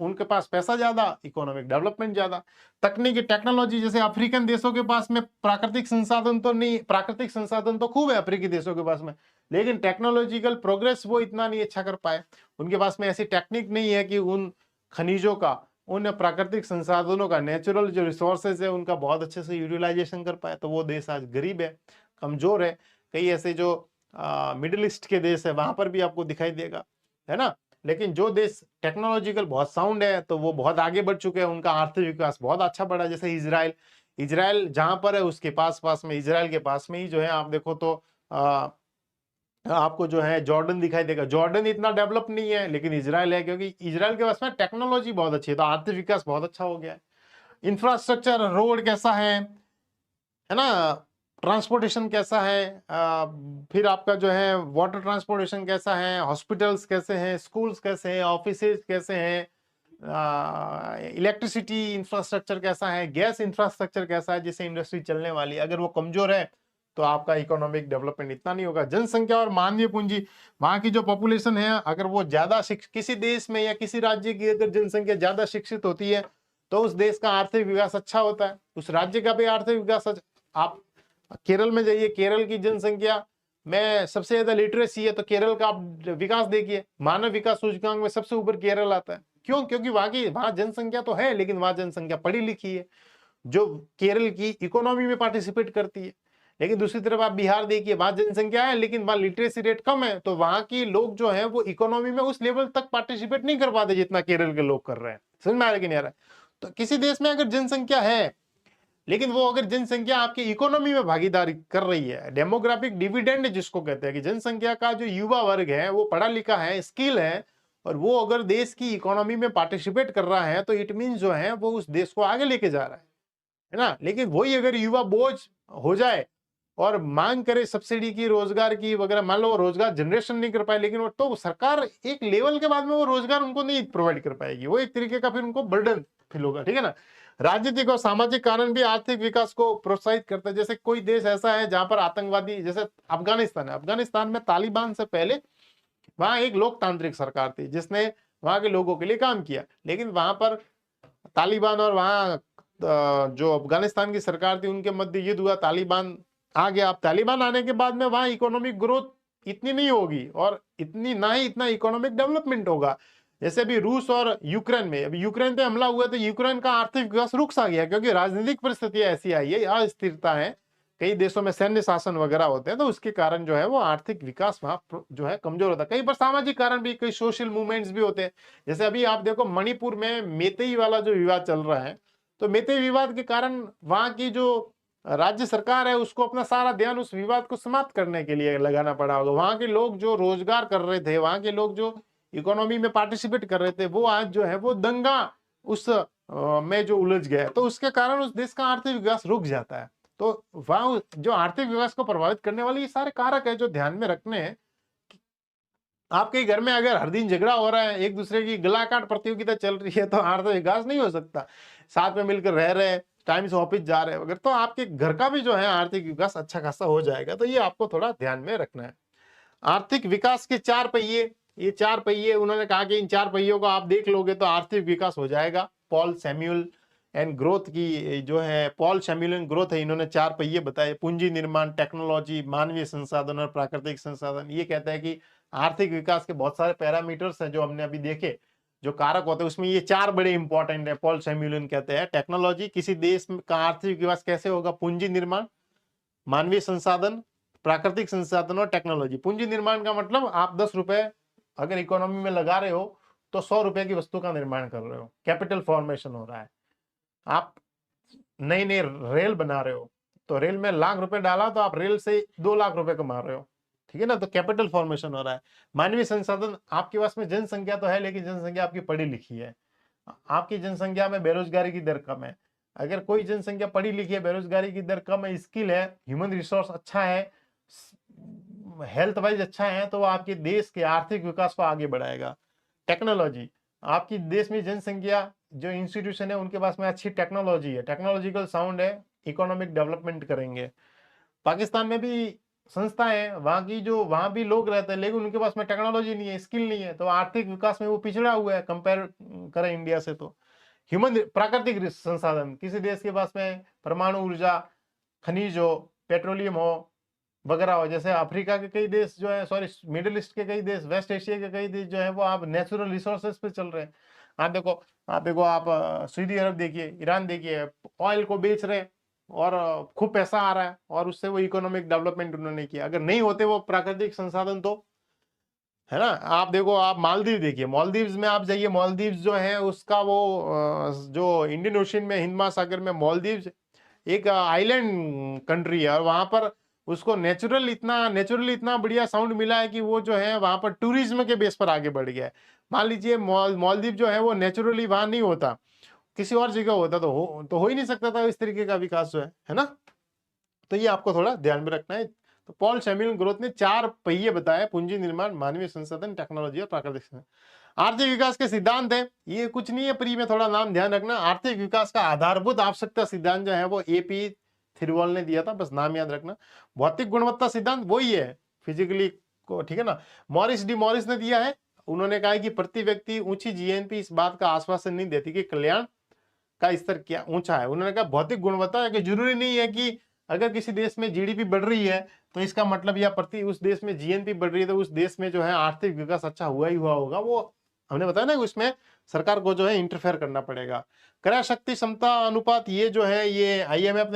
उनके पास पैसा ज्यादा, इकोनॉमिक डेवलपमेंट ज्यादा। तकनीकी टेक्नोलॉजी, जैसे अफ्रीकन देशों के पास में प्राकृतिक संसाधन तो नहीं, प्राकृतिक संसाधन तो खूब है अफ्रीकी देशों के पास में, लेकिन टेक्नोलॉजिकल प्रोग्रेस वो इतना नहीं अच्छा कर पाए। उनके पास में ऐसी टेक्निक नहीं है कि उन खनिजों का, उन प्राकृतिक संसाधनों का, नेचुरल जो रिसोर्सेज है उनका बहुत अच्छे से यूटिलाइजेशन कर पाए। तो वो देश आज गरीब है, कमजोर है। कई ऐसे जो मिडिल ईस्ट के देश है वहां पर भी आपको दिखाई देगा, है ना। लेकिन जो देश टेक्नोलॉजिकल बहुत साउंड है तो वो बहुत आगे बढ़ चुके हैं, उनका आर्थिक विकास बहुत अच्छा बढ़ा। जैसे इजराइल, इजराइल जहां पर है उसके पास पास में, इजराइल के पास में ही जो है आप देखो तो आपको जो है जॉर्डन दिखाई देगा। जॉर्डन इतना डेवलप नहीं है लेकिन इजराइल है, क्योंकि इजराइल के पास में टेक्नोलॉजी बहुत अच्छी है, तो आर्थिक विकास बहुत अच्छा हो गया है। इंफ्रास्ट्रक्चर, रोड कैसा है ना, ट्रांसपोर्टेशन कैसा है, फिर आपका जो है वाटर ट्रांसपोर्टेशन कैसा है, हॉस्पिटल्स कैसे हैं, स्कूल्स कैसे हैं, ऑफिसेज कैसे हैं, इलेक्ट्रिसिटी इंफ्रास्ट्रक्चर कैसा है, गैस इंफ्रास्ट्रक्चर कैसा है जिससे इंडस्ट्री चलने वाली। अगर वो कमजोर है तो आपका इकोनॉमिक डेवलपमेंट इतना नहीं होगा। जनसंख्या और मानवीय पूंजी, वहां की जो पॉपुलेशन है अगर वो ज्यादा किसी देश में या किसी राज्य की अगर जनसंख्या ज्यादा शिक्षित होती है तो उस देश का आर्थिक विकास अच्छा होता है, उस राज्य का भी आर्थिक विकास। आप केरल में जाइए, केरल की जनसंख्या में सबसे ज्यादा लिटरेसी है, तो केरल का आप विकास देखिए, मानव विकास सूचकांक में सबसे ऊपर केरल आता है। क्यों? क्योंकि वहां जनसंख्या तो है लेकिन वहां जनसंख्या पढ़ी लिखी है जो केरल की इकोनॉमी में पार्टिसिपेट करती है। लेकिन दूसरी तरफ आप बिहार देखिए, वहां जनसंख्या है लेकिन वहां लिटरेसी रेट कम है, तो वहां की लोग जो है वो इकोनॉमी में उस लेवल तक पार्टिसिपेट नहीं कर पाते जितना केरल के लोग कर रहे हैं। समझ में आ रहा है कि नहीं आ रहा है? तो किसी देश में अगर जनसंख्या है लेकिन वो अगर जनसंख्या आपकी इकोनॉमी में भागीदारी कर रही है, डेमोग्राफिक डिविडेंड जिसको कहते हैं कि जनसंख्या का जो युवा वर्ग है वो पढ़ा लिखा है, स्किल है, और वो अगर देश की इकोनॉमी में पार्टिसिपेट कर रहा है तो इट मीन जो है वो उस देश को आगे लेके जा रहा है ना। लेकिन वही अगर युवा बोझ हो जाए और मांग करे सब्सिडी की, रोजगार की वगैरह, मान लो रोजगार जनरेशन नहीं कर पाए लेकिन वो तो सरकार एक लेवल के बाद में वो रोजगार उनको नहीं प्रोवाइड कर पाएगी, वो एक तरीके का फिर उनको बर्डन फील होगा, ठीक है ना। राजनीतिक और सामाजिक कारण भी आर्थिक विकास को प्रोत्साहित करते हैं। जैसे कोई देश ऐसा है जहां पर आतंकवादी, जैसे अफगानिस्तान है, अफगानिस्तान में तालिबान से पहले वहां एक लोकतांत्रिक सरकार थी जिसने वहां के लोगों के लिए काम किया, लेकिन वहां पर तालिबान और वहां जो अफगानिस्तान की सरकार थी उनके मध्य युद्ध हुआ, तालिबान आ गया। अब तालिबान आने के बाद में वहां इकोनॉमिक ग्रोथ इतनी नहीं होगी और इतनी ना ही इतना इकोनॉमिक डेवलपमेंट होगा। जैसे अभी रूस और यूक्रेन में, अभी यूक्रेन पे हमला हुआ तो यूक्रेन का आर्थिक विकास रुक सा गया क्योंकि राजनीतिक परिस्थितियां ऐसी आई है, अस्थिरता है, कई देशों में सैन्य शासन वगैरह होते हैं, तो उसके कारण जो है वो आर्थिक विकास वहां जो है कमजोर होता है। कई बार सामाजिक कारण भी, कई सोशल मूवमेंट्स भी होते हैं। जैसे अभी आप देखो मणिपुर में मेतेई वाला जो विवाद चल रहा है, तो मेतेई विवाद के कारण वहां की जो राज्य सरकार है उसको अपना सारा ध्यान उस विवाद को समाप्त करने के लिए लगाना पड़ा होगा। वहां के लोग जो रोजगार कर रहे थे, वहां के लोग जो इकोनॉमी में पार्टिसिपेट कर रहे थे, वो आज जो है वो दंगा उस में जो उलझ गया, तो उसके कारण उस देश का आर्थिक विकास रुक जाता है। तो वहां जो आर्थिक विकास को प्रभावित करने वाले ये सारे कारक है जो ध्यान में रखने हैं। आपके घर में अगर हर दिन झगड़ा हो रहा है, एक दूसरे की गला काट प्रतियोगिता चल रही है, तो आर्थिक विकास नहीं हो सकता। साथ में मिलकर रह रहे हैं, टाइम से ऑफिस जा रहे हैं अगर, तो आपके घर का भी जो है आर्थिक विकास अच्छा खासा हो जाएगा। तो ये आपको थोड़ा ध्यान में रखना है। आर्थिक विकास के 4 पहिए, ये 4 पहिए उन्होंने कहा कि इन 4 पहियों को आप देख लोगे तो आर्थिक विकास हो जाएगा। पॉल सैमुअल एंड ग्रोथ की जो है, पॉल सैमुअल एंड ग्रोथ है, इन्होंने 4 पहिए बताए, पूंजी निर्माण, टेक्नोलॉजी, मानवीय संसाधन और प्राकृतिक संसाधन। ये कहता है कि आर्थिक विकास के बहुत सारे पैरामीटर्स हैं जो हमने अभी देखे, जो कारक होते हैं, उसमें ये 4 बड़े इंपॉर्टेंट है। पॉल सैमुअल कहते हैं टेक्नोलॉजी, किसी देश का आर्थिक विकास कैसे होगा, पूंजी निर्माण, मानवीय संसाधन, प्राकृतिक संसाधन और टेक्नोलॉजी। पूंजी निर्माण का मतलब आप 10 रुपए अगर इकोनॉमी में लगा रहे हो तो 100 रुपए की वस्तु का निर्माण कर रहे हो, कैपिटल फॉर्मेशन हो रहा है। आप नई नई रेल बना रहे हो तो रेल में लाख रुपए डाला तो आप रेल से 2 लाख रुपए कमा रहे हो, ठीक है ना, तो कैपिटल फॉर्मेशन हो रहा है। मानवीय संसाधन, आपके पास में जनसंख्या तो है लेकिन जनसंख्या आपकी पढ़ी लिखी है, आपकी जनसंख्या में बेरोजगारी की दर कम है। अगर कोई जनसंख्या पढ़ी लिखी है, बेरोजगारी की दर कम है, स्किल है, ह्यूमन रिसोर्स अच्छा है, हेल्थ वाइज अच्छा है, तो वो आपके देश के आर्थिक विकास को आगे बढ़ाएगा। टेक्नोलॉजी, आपकी देश में जनसंख्या, जो इंस्टीट्यूशन है उनके पास में अच्छी टेक्नोलॉजी है, टेक्नोलॉजिकल साउंड है, इकोनॉमिक डेवलपमेंट करेंगे। पाकिस्तान में भी संस्था है, वहां की जो वहां भी लोग रहते हैं, लेकिन उनके पास में टेक्नोलॉजी नहीं है, स्किल नहीं है, तो आर्थिक विकास में वो पिछड़ा हुआ है कंपेयर करें इंडिया से। तो ह्यूमन प्राकृतिक संसाधन, किसी देश के पास में परमाणु ऊर्जा, खनिज हो, पेट्रोलियम हो वगैरह हो, जैसे अफ्रीका के कई देश जो है, सॉरी मिडिल ईस्ट के कई देश, वेस्ट एशिया के कई देश जो है वो आप नेचुरल रिसोर्सेज पे चल रहे हैं। आप सऊदी अरब देखिए, ईरान देखिए, ऑयल को बेच रहे हैं और खूब पैसा आ रहा है और उससे वो इकोनॉमिक डेवलपमेंट उन्होंने किया। अगर नहीं होते वो प्राकृतिक संसाधन तो, है ना। आप देखो, आप मालदीव देखिए, मालदीव्स में आप जाइए, मालदीव्स जो है उसका वो जो इंडियन ओशन में, हिंद महासागर में मालदीव्स एक आइलैंड कंट्री है, और वहां पर उसको नेचुरली इतना बढ़िया साउंड मिला है कि वो जो है वहां पर टूरिज्म के बेस पर आगे बढ़ गया है। मान लीजिए मालदीव जो है वो नेचुरली वहां नहीं होता, किसी और जगह होता तो हो ही नहीं सकता था इस तरीके का विकास जो है ना। तो ये आपको थोड़ा ध्यान में रखना है। तो पॉल सैमुअल ग्रोथ ने 4 पहिए बताए: पूंजी निर्माण, मानवीय संसाधन, टेक्नोलॉजी और प्राकृतिक संसाधन। आर्थिक विकास के सिद्धांत है, ये कुछ नहीं है, प्री में थोड़ा नाम ध्यान रखना। आर्थिक विकास का आधारभूत आवश्यकता सिद्धांत जो है वो एपी थिरुवल ने दिया था, बस नाम याद रखना। भौतिक गुणवत्ता सिद्धांत वही है फिजिकली को, ठीक है ना। मॉरिस डी मॉरिस ने दिया है, उन्होंने कहा कि प्रति व्यक्ति ऊंची जीएनपी इस बात का आश्वासन नहीं देती कि कल्याण का स्तर क्या ऊंचा है। उन्होंने कहा भौतिक गुणवत्ता है कि जरूरी नहीं है कि अगर किसी देश में जीडीपी बढ़ रही है तो इसका मतलब, या प्रति उस देश में जीएनपी बढ़ रही है तो उस देश में जो है आर्थिक विकास अच्छा हुआ ही हुआ होगा। वो हमने बताया ना, उसमें सरकार को जो है इंटरफेयर करना पड़ेगा। क्रय शक्ति क्षमता अनुपात, ये जो है ये आईएमएफ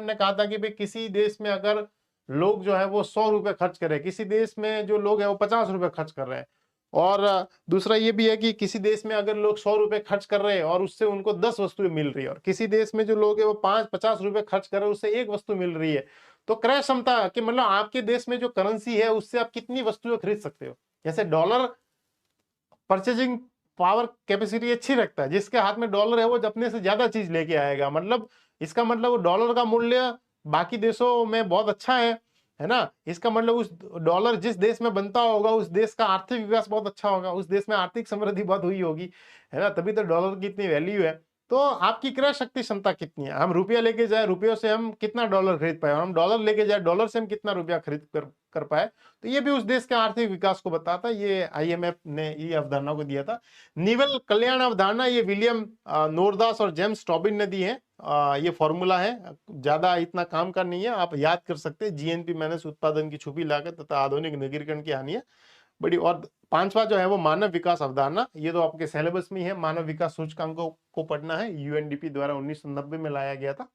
ने कहा था कि भाई किसी देश में अगर लोग जो है वो 100 रुपए खर्च करे, किसी देश में जो लोग है वो 50 रुपए खर्च कर रहे हैं, और दूसरा ये भी है कि किसी देश में अगर लोग 100 रुपए खर्च कर रहे हैं और उससे उनको 10 वस्तुएं मिल रही है, और किसी देश में जो लोग है वो 50 रुपए खर्च कर रहे हैं उससे 1 वस्तु मिल रही है, तो क्रय क्षमता कि मतलब आपके देश में जो करेंसी है उससे आप कितनी वस्तुएं खरीद सकते हो। जैसे डॉलर परचेजिंग पावर कैपेसिटी अच्छी रखता है, जिसके हाथ में डॉलर है वो अपने से ज्यादा चीज लेके आएगा, मतलब इसका मतलब डॉलर का मूल्य बाकी देशों में बहुत अच्छा है ना। इसका मतलब उस डॉलर जिस देश में बनता होगा उस देश का आर्थिक विकास बहुत अच्छा होगा, उस देश में आर्थिक समृद्धि बहुत हुई होगी, है ना, तभी तो डॉलर की इतनी वैल्यू है। तो आपकी क्रय शक्ति क्षमता कितनी है, हम रुपया लेके जाए, रुपयों से हम कितना डॉलर खरीद पाए, और हम डॉलर लेके जाए, डॉलर से हम कितना रुपया खरीद कर पाए, तो ये भी उस देश के आर्थिक विकास को बताता है। ये आईएमएफ ने ये अवधारणा को दिया था। निवल कल्याण अवधारणा ये विलियम नोरदास और जेम्स टॉबिन ने दी है। ये फॉर्मूला है, ज्यादा इतना काम का नहीं है, आप याद कर सकते हैं। जीएनपी माइनस उत्पादन की छुपी लागत तथा आधुनिक नगरीकरण की हानि है बड़ी। और 5वां जो है वो मानव विकास अवधारणा, ये तो आपके सिलेबस में है, मानव विकास सूचकांकों को पढ़ना है, यूएनडीपी द्वारा 1990 में लाया गया था,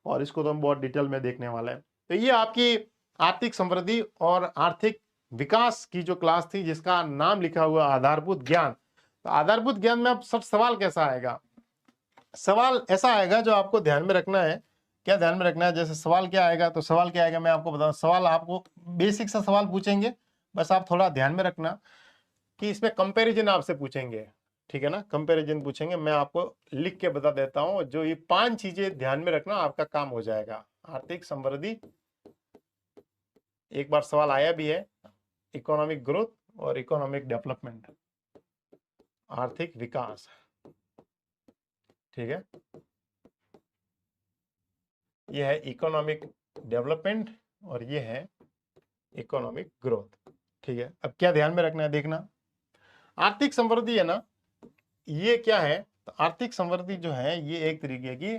और इसको तो हम बहुत डिटेल में देखने वाले हैं। तो ये आपकी आर्थिक समृद्धि और आर्थिक विकास की जो क्लास थी, जिसका नाम लिखा हुआ आधारभूत ज्ञान। तो आधारभूत ज्ञान में अब सब सवाल कैसा आएगा, सवाल ऐसा आएगा जो आपको ध्यान में रखना है। क्या ध्यान में रखना है, जैसे सवाल क्या आएगा, तो सवाल क्या आएगा मैं आपको बताऊं। सवाल आपको बेसिक सा सवाल पूछेंगे, बस आप थोड़ा ध्यान में रखना कि इसमें कंपैरिजन आपसे पूछेंगे, ठीक है ना, कंपैरिजन पूछेंगे। मैं आपको लिख के बता देता हूं, जो ये 5 चीजें ध्यान में रखना, आपका काम हो जाएगा। आर्थिक समृद्धि, एक बार सवाल आया भी है, इकोनॉमिक ग्रोथ और इकोनॉमिक डेवलपमेंट, आर्थिक विकास, ठीक है। यह है इकोनॉमिक डेवलपमेंट और ये है इकोनॉमिक ग्रोथ, ठीक है। अब क्या ध्यान में रखना है, देखना, आर्थिक समृद्धि है ना, ये क्या है, तो आर्थिक समृद्धि जो है ये एक तरीके की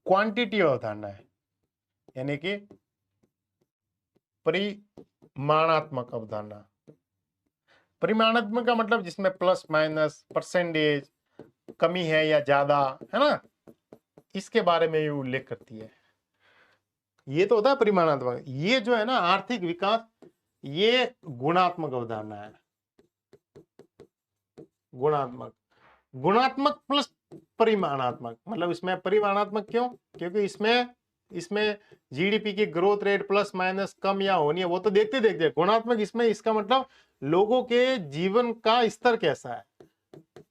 क्वांटिटी अवधारणा है, यानी कि परिमाणात्मक अवधारणा। परिमाणात्मक का मतलब जिसमें प्लस माइनस, परसेंटेज, कमी है या ज्यादा, है ना, इसके बारे में ये उल्लेख करती है। ये तो होता है परिमाणात्मक। ये जो है ना आर्थिक विकास, ये गुणात्मक अवधारणा है। गुणात्मक प्लस परिमाणात्मक, मतलब इसमें परिमाणात्मक क्यों, क्योंकि इसमें जीडीपी की ग्रोथ रेट प्लस माइनस कम या होनी है वो तो देखते देखते। गुणात्मक इसमें इसका मतलब लोगों के जीवन का स्तर कैसा है,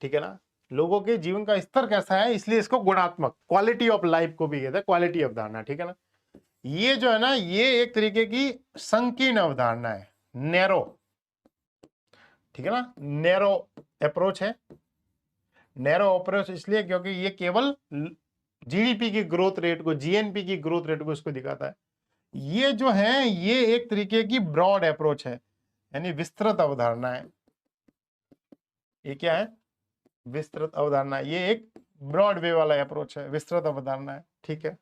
ठीक है ना, लोगों के जीवन का स्तर कैसा है, इसलिए इसको गुणात्मक, क्वालिटी ऑफ लाइफ को भी कहते हैं, क्वालिटी अवधारणा, ठीक है ना। ये जो है ना ये एक तरीके की संकीर्ण अवधारणा है, नैरो, ठीक है ना। नैरो अप्रोच है, नैरो अप्रोच इसलिए क्योंकि ये केवल जीडीपी की ग्रोथ रेट को, जीएनपी की ग्रोथ रेट को इसको दिखाता है। ये जो है ये एक तरीके की ब्रॉड अप्रोच है, यानी विस्तृत अवधारणा है। ये क्या है? विस्तृत अवधारणा। ये एक ब्रॉड वे वाला अप्रोच है, विस्तृत अवधारणा है, ठीक है।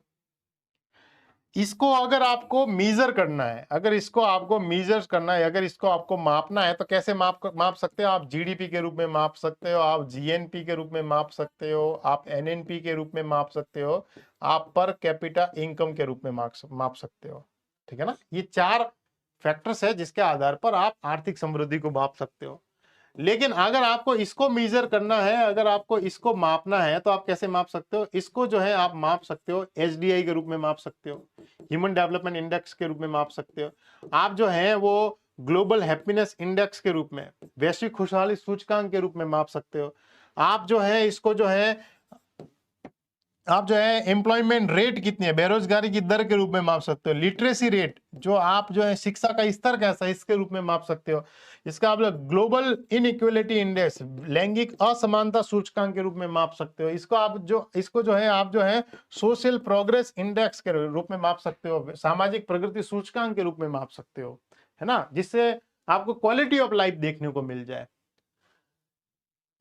इसको अगर आपको मेजर करना है, अगर इसको आपको मेजर करना है, अगर इसको आपको मापना है तो कैसे माप सकते हो आप? जीडीपी के रूप में माप सकते हो, आप जीएनपी के रूप में माप सकते हो, आप एनएनपी के रूप में माप सकते हो, आप पर कैपिटा इनकम के रूप में माप सकते हो, ठीक है ना। ये 4 फैक्टर्स है जिसके आधार पर आप आर्थिक समृद्धि को माप सकते हो। लेकिन अगर आपको इसको मेजर करना है, अगर आपको इसको मापना है तो आप कैसे माप सकते हो? इसको जो है आप माप सकते हो एचडीआई के रूप में माप सकते हो, ह्यूमन डेवलपमेंट इंडेक्स के रूप में माप सकते हो, आप जो है वो ग्लोबल हैप्पीनेस इंडेक्स के रूप में, वैश्विक खुशहाली सूचकांक के रूप में माप सकते हो, आप जो है इसको जो है आप जो है एम्प्लॉयमेंट रेट कितनी है, बेरोजगारी की दर के रूप में माप सकते हो, लिटरेसी रेट जो आप जो है शिक्षा का स्तर कैसा है इसके रूप में माप सकते हो, इसका आप ग्लोबल इनइक्वालिटी इंडेक्स, लैंगिक असमानता सूचकांक के रूप में माप सकते हो, इसको जो है आप जो है सोशल प्रोग्रेस इंडेक्स के रूप में माप सकते हो, सामाजिक प्रगति सूचकांक के रूप में माप सकते हो, है ना, जिससे आपको क्वालिटी ऑफ लाइफ देखने को मिल जाए।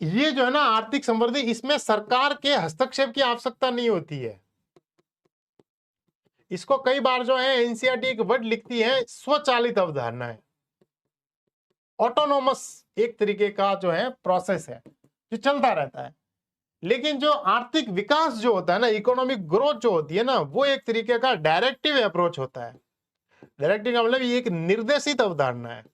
ये जो है ना आर्थिक समृद्धि, इसमें सरकार के हस्तक्षेप की आवश्यकता नहीं होती है। इसको कई बार जो है एनसीईआरटी एक वर्ड लिखती है, स्वचालित अवधारणा है, ऑटोनोमस एक तरीके का जो है प्रोसेस है जो चलता रहता है। लेकिन जो आर्थिक विकास जो होता है ना, इकोनॉमिक ग्रोथ जो होती है ना, वो एक तरीके का डायरेक्टिव अप्रोच होता है। डायरेक्टिव का मतलब ये एक निर्देशित अवधारणा है।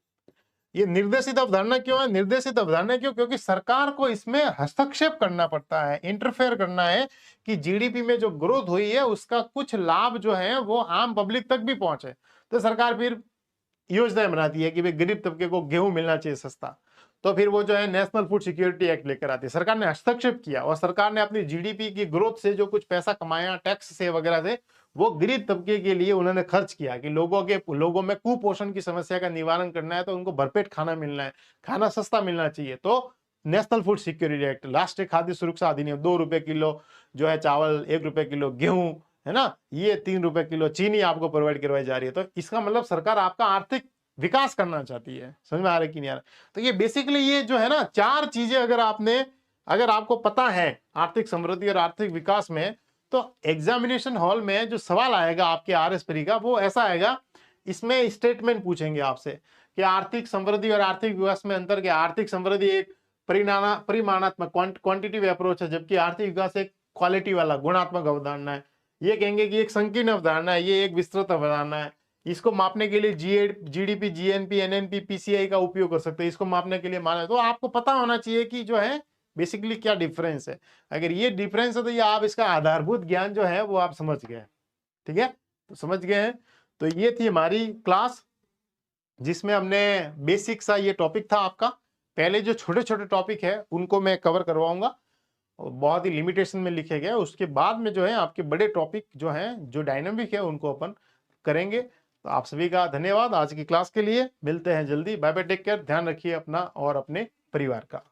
ये निर्देशित अवधारणा क्यों है? निर्देशित अवधारणा क्यों? क्योंकि सरकार को इसमें हस्तक्षेप करना पड़ता है, इंटरफेयर करना है कि जीडीपी में जो ग्रोथ हुई है उसका कुछ लाभ जो है वो आम पब्लिक तक भी पहुंचे। तो सरकार फिर योजनाएं बनाती है कि भाई गरीब तबके को गेहूं मिलना चाहिए सस्ता, तो फिर वो जो है नेशनल फूड सिक्योरिटी एक्ट लेकर आती है। सरकार ने हस्तक्षेप किया और सरकार ने अपनी जीडीपी की ग्रोथ से जो कुछ पैसा कमाया टैक्स से वगैरह से, वो गरीब तबके के लिए उन्होंने खर्च किया कि लोगों में कुपोषण की समस्या का निवारण करना है, तो उनको भरपेट खाना मिलना है, खाना सस्ता मिलना चाहिए। तो नेशनल फूड सिक्योरिटी एक्ट, राष्ट्रीय खाद्य सुरक्षा अधिनियम, 2 रुपए किलो जो है चावल, 1 रुपए किलो गेहूं, है ना, ये 3 रुपए किलो चीनी आपको प्रोवाइड करवाई जा रही है। तो इसका मतलब सरकार आपका आर्थिक विकास करना चाहती है। समझ में आ रहा है कि नहीं आ रहा? तो ये बेसिकली ये जो है ना 4 चीजें अगर आपको पता है आर्थिक समृद्धि और आर्थिक विकास में, तो एग्जामिनेशन हॉल में जो सवाल आएगा आपके आरएस प्री का वो ऐसा आएगा, इसमें स्टेटमेंट पूछेंगे आपसे कि आर्थिक समृद्धि और आर्थिक विकास में अंतर क्या। आर्थिक समृद्धि एक परिमाणात्मक क्वांटिटिव अप्रोच है, जबकि आर्थिक विकास एक क्वालिटी वाला गुणात्मक अवधारणा है। ये कहेंगे कि एक संकीर्ण अवधारणा है, ये एक विस्तृत अवधारणा है। इसको मापने के लिए जीडीपी, जीएनपी, एनएनपी, पीसीआई का उपयोग कर सकते हैं। इसको मापने के लिए माना, तो आपको पता होना चाहिए कि जो है बेसिकली क्या डिफरेंस है। अगर ये डिफरेंस है तो ये आप इसका आधारभूत ज्ञान जो है वो आप समझ गए। ठीक है, तो समझ गए हैं। तो ये थी हमारी क्लास जिसमें हमने बेसिक सा ये टॉपिक था आपका। पहले जो छोटे छोटे टॉपिक है उनको मैं कवर करवाऊंगा, बहुत ही लिमिटेशन में लिखे गए। उसके बाद में जो है आपके बड़े टॉपिक जो हैं, जो डायनामिक है, उनको अपन करेंगे। तो आप सभी का धन्यवाद आज की क्लास के लिए। मिलते हैं जल्दी। बाय बाय, टेक केयर, ध्यान रखिए अपना और अपने परिवार का।